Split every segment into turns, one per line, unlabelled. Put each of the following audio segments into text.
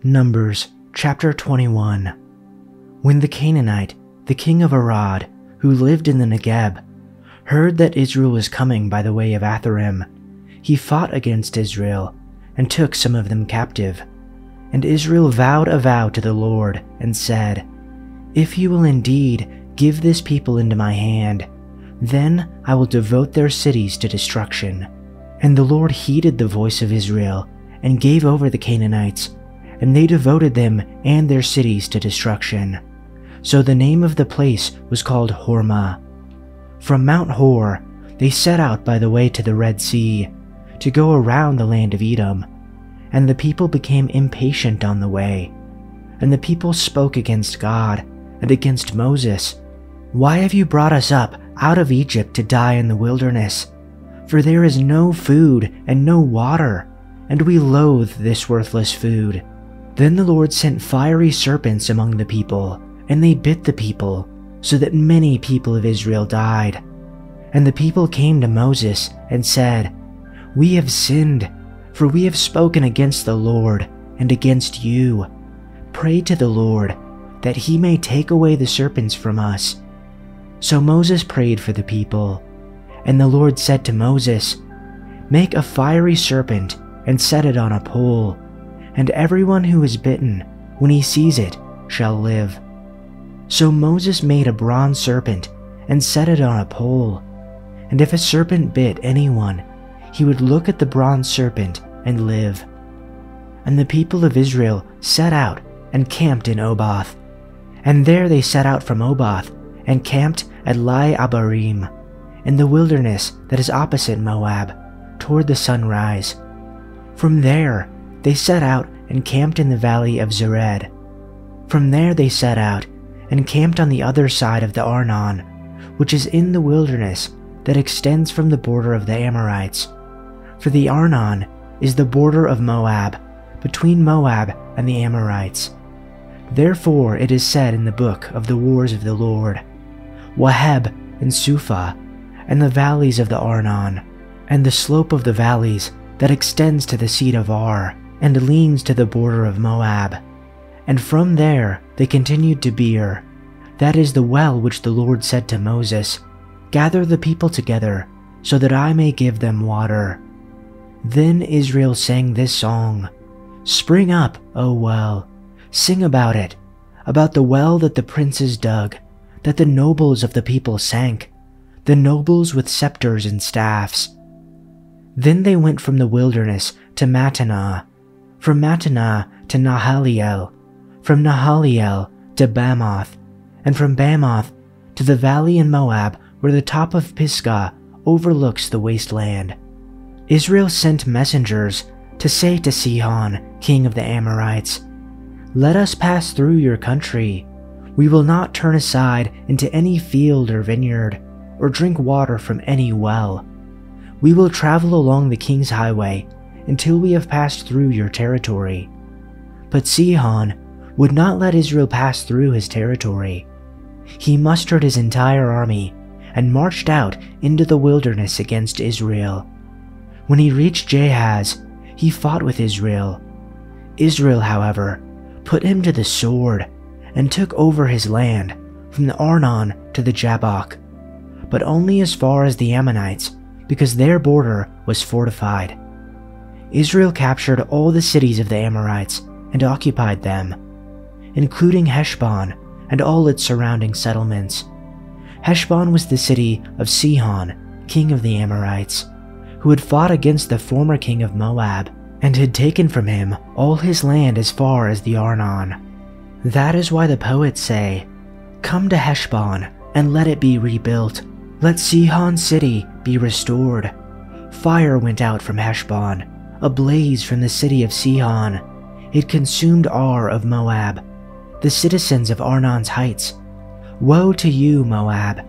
Numbers chapter 21. When the Canaanite, the king of Arad, who lived in the Negeb, heard that Israel was coming by the way of Atharim, he fought against Israel and took some of them captive. And Israel vowed a vow to the Lord and said, "If you will indeed give this people into my hand, then I will devote their cities to destruction." And the Lord heeded the voice of Israel and gave over the Canaanites, and they devoted them and their cities to destruction. So the name of the place was called Hormah. From Mount Hor they set out by the way to the Red Sea, to go around the land of Edom. And the people became impatient on the way. And the people spoke against God and against Moses. "Why have you brought us up out of Egypt to die in the wilderness? For there is no food and no water, and we loathe this worthless food." Then the Lord sent fiery serpents among the people, and they bit the people, so that many people of Israel died. And the people came to Moses and said, "We have sinned, for we have spoken against the Lord and against you. Pray to the Lord, that he may take away the serpents from us." So Moses prayed for the people, and the Lord said to Moses, "Make a fiery serpent and set it on a pole, and everyone who is bitten, when he sees it, shall live." So Moses made a bronze serpent and set it on a pole, and if a serpent bit anyone, he would look at the bronze serpent and live. And the people of Israel set out and camped in Oboth. And there they set out from Oboth and camped at Abarim, in the wilderness that is opposite Moab, toward the sunrise. From there they set out and camped in the valley of Zered. From there they set out and camped on the other side of the Arnon, which is in the wilderness that extends from the border of the Amorites. For the Arnon is the border of Moab, between Moab and the Amorites. Therefore it is said in the book of the wars of the Lord, Waheb and Suphah, and the valleys of the Arnon, and the slope of the valleys that extends to the seat of Ar, and leans to the border of Moab. And from there they continued to Beer, that is the well which the Lord said to Moses, "Gather the people together, so that I may give them water." Then Israel sang this song, "Spring up, O well, sing about it, about the well that the princes dug, that the nobles of the people sank, the nobles with scepters and staffs." Then they went from the wilderness to Mattanah, from Mattanah to Nahaliel, from Nahaliel to Bamoth, and from Bamoth to the valley in Moab where the top of Pisgah overlooks the wasteland. Israel sent messengers to say to Sihon, king of the Amorites, "Let us pass through your country. We will not turn aside into any field or vineyard, or drink water from any well. We will travel along the king's highway until we have passed through your territory." But Sihon would not let Israel pass through his territory. He mustered his entire army and marched out into the wilderness against Israel. When he reached Jahaz, he fought with Israel. Israel, however, put him to the sword and took over his land from the Arnon to the Jabbok, but only as far as the Ammonites, because their border was fortified. Israel captured all the cities of the Amorites and occupied them, including Heshbon and all its surrounding settlements. Heshbon was the city of Sihon, king of the Amorites, who had fought against the former king of Moab, and had taken from him all his land as far as the Arnon. That is why the poets say, "Come to Heshbon, and let it be rebuilt. Let Sihon's city be restored." Fire went out from Heshbon, a blaze from the city of Sihon. It consumed Ar of Moab, the citizens of Arnon's heights. Woe to you, Moab!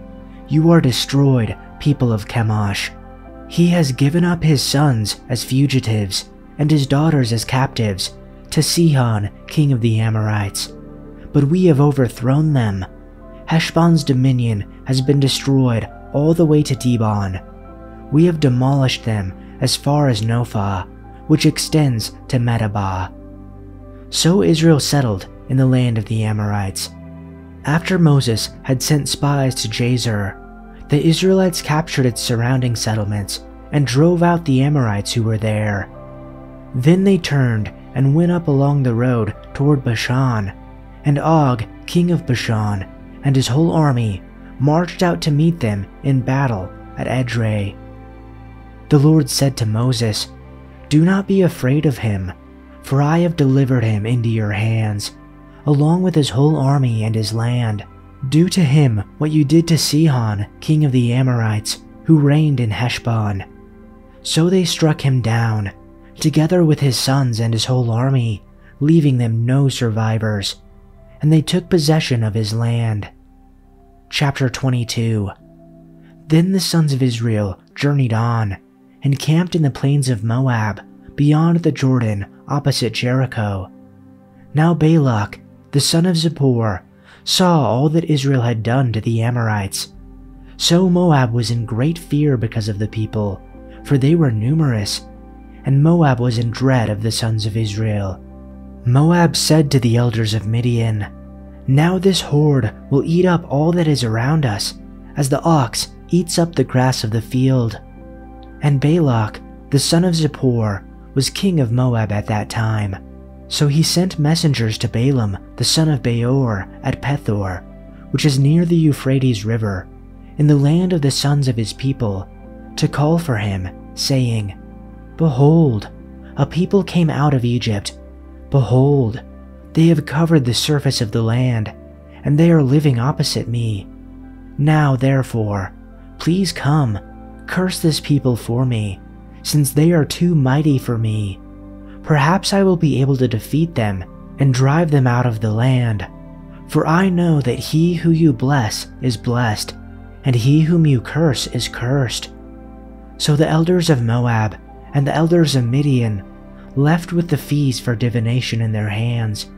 You are destroyed, people of Chemosh. He has given up his sons as fugitives, and his daughters as captives, to Sihon, king of the Amorites. But we have overthrown them. Heshbon's dominion has been destroyed all the way to Dibon. We have demolished them as far as Nophah, which extends to Medeba. So Israel settled in the land of the Amorites. After Moses had sent spies to Jazer, the Israelites captured its surrounding settlements and drove out the Amorites who were there. Then they turned and went up along the road toward Bashan, and Og, king of Bashan, and his whole army marched out to meet them in battle at Edrei. The Lord said to Moses, "Do not be afraid of him, for I have delivered him into your hands, along with his whole army and his land. Do to him what you did to Sihon, king of the Amorites, who reigned in Heshbon." So they struck him down, together with his sons and his whole army, leaving them no survivors, and they took possession of his land. Chapter 22. Then the sons of Israel journeyed on, and camped in the plains of Moab, beyond the Jordan, opposite Jericho. Now Balak, the son of Zippor, saw all that Israel had done to the Amorites. So Moab was in great fear because of the people, for they were numerous, and Moab was in dread of the sons of Israel. Moab said to the elders of Midian, "Now this horde will eat up all that is around us, as the ox eats up the grass of the field." And Balak, the son of Zippor, was king of Moab at that time. So he sent messengers to Balaam, the son of Beor, at Pethor, which is near the Euphrates River, in the land of the sons of his people, to call for him, saying, "Behold, a people came out of Egypt. Behold, they have covered the surface of the land, and they are living opposite me. Now therefore, please come, curse this people for me, since they are too mighty for me. Perhaps I will be able to defeat them and drive them out of the land. For I know that he who you bless is blessed, and he whom you curse is cursed." So the elders of Moab and the elders of Midian left with the fees for divination in their hands,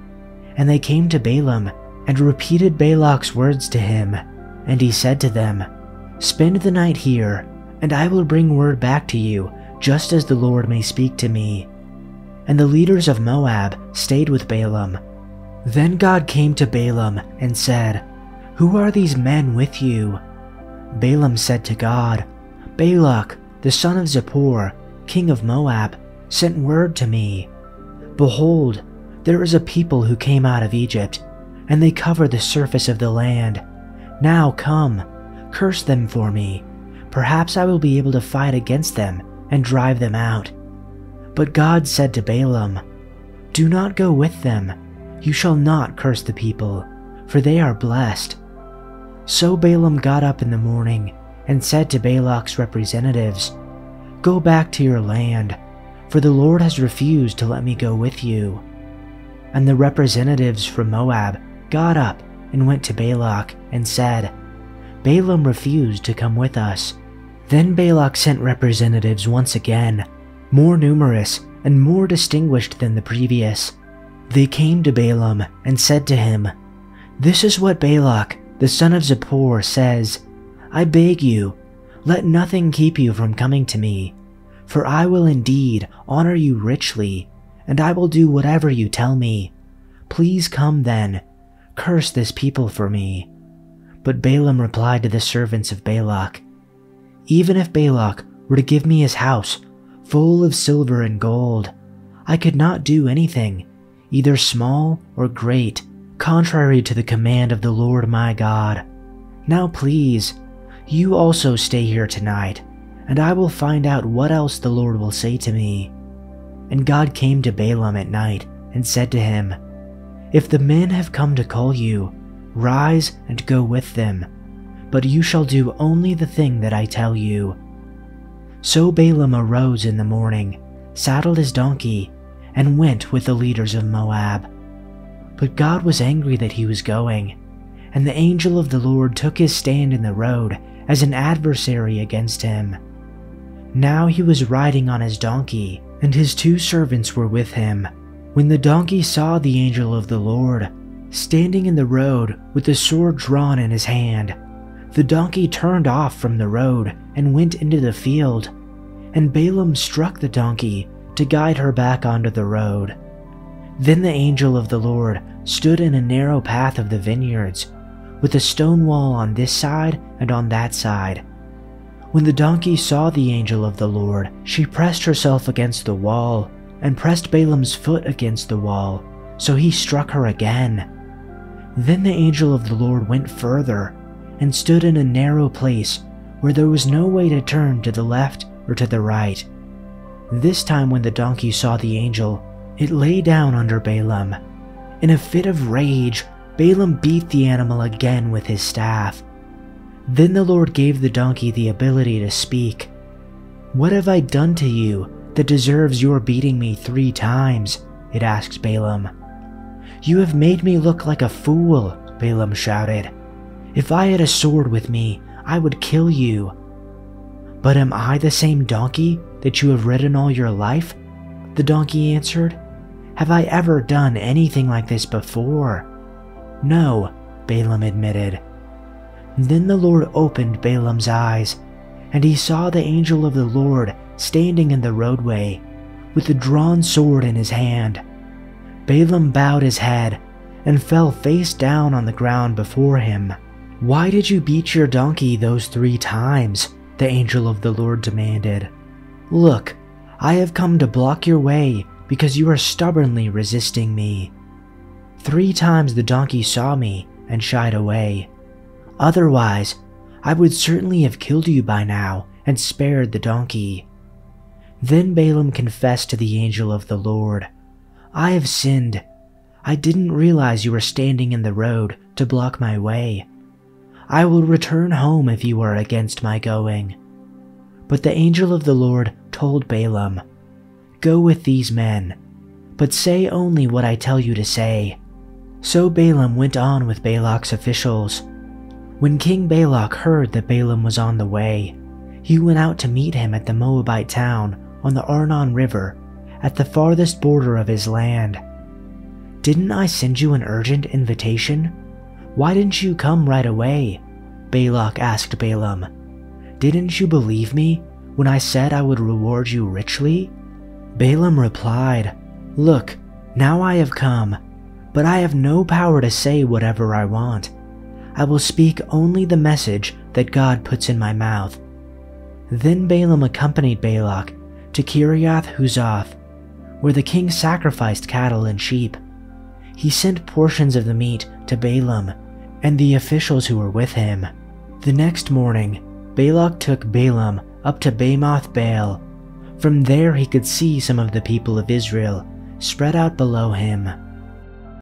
and they came to Balaam and repeated Balak's words to him. And he said to them, "Spend the night here, and I will bring word back to you, just as the Lord may speak to me." And the leaders of Moab stayed with Balaam. Then God came to Balaam and said, "Who are these men with you?" Balaam said to God, "Balak, the son of Zippor, king of Moab, sent word to me. Behold, there is a people who came out of Egypt, and they cover the surface of the land. Now come, curse them for me. Perhaps I will be able to fight against them and drive them out." But God said to Balaam, "Do not go with them. You shall not curse the people, for they are blessed." So Balaam got up in the morning and said to Balak's representatives, "Go back to your land, for the Lord has refused to let me go with you." And the representatives from Moab got up and went to Balak and said, "Balaam refused to come with us." Then Balak sent representatives once again, more numerous and more distinguished than the previous. They came to Balaam and said to him, "This is what Balak, the son of Zippor, says, I beg you, let nothing keep you from coming to me, for I will indeed honor you richly, and I will do whatever you tell me. Please come then, curse this people for me." But Balaam replied to the servants of Balak, "Even if Balak were to give me his house full of silver and gold, I could not do anything, either small or great, contrary to the command of the Lord my God. Now please, you also stay here tonight, and I will find out what else the Lord will say to me." And God came to Balaam at night and said to him, "If the men have come to call you, rise and go with them, but you shall do only the thing that I tell you." So Balaam arose in the morning, saddled his donkey, and went with the leaders of Moab. But God was angry that he was going, and the angel of the Lord took his stand in the road as an adversary against him. Now he was riding on his donkey, and his 2 servants were with him, when the donkey saw the angel of the Lord standing in the road with the sword drawn in his hand. The donkey turned off from the road and went into the field, and Balaam struck the donkey to guide her back onto the road. Then the angel of the Lord stood in a narrow path of the vineyards, with a stone wall on this side and on that side. When the donkey saw the angel of the Lord, she pressed herself against the wall, and pressed Balaam's foot against the wall, so he struck her again. Then the angel of the Lord went further, and stood in a narrow place where there was no way to turn to the left or to the right. This time when the donkey saw the angel, it lay down under Balaam. In a fit of rage, Balaam beat the animal again with his staff. Then the Lord gave the donkey the ability to speak. "What have I done to you that deserves your beating me 3 times?" it asked Balaam. "You have made me look like a fool," Balaam shouted. "If I had a sword with me, I would kill you." "But am I the same donkey that you have ridden all your life?" the donkey answered. "Have I ever done anything like this before?" "No," Balaam admitted. Then the Lord opened Balaam's eyes, and he saw the angel of the Lord standing in the roadway, with a drawn sword in his hand. Balaam bowed his head and fell face down on the ground before him. "Why did you beat your donkey those 3 times?" the angel of the Lord demanded. "Look, I have come to block your way because you are stubbornly resisting me." 3 times the donkey saw me and shied away. Otherwise, I would certainly have killed you by now and spared the donkey. Then Balaam confessed to the angel of the Lord, "I have sinned. I didn't realize you were standing in the road to block my way. I will return home if you are against my going." But the angel of the Lord told Balaam, "Go with these men, but say only what I tell you to say." So Balaam went on with Balak's officials. When King Balak heard that Balaam was on the way, he went out to meet him at the Moabite town on the Arnon River, at the farthest border of his land. "Didn't I send you an urgent invitation? Why didn't you come right away?" Balak asked Balaam. "Didn't you believe me when I said I would reward you richly?" Balaam replied, "Look, now I have come, but I have no power to say whatever I want. I will speak only the message that God puts in my mouth." Then Balaam accompanied Balak to Kiriath Huzoth, where the king sacrificed cattle and sheep. He sent portions of the meat to Balaam and the officials who were with him. The next morning, Balak took Balaam up to Bamoth Baal. From there he could see some of the people of Israel spread out below him.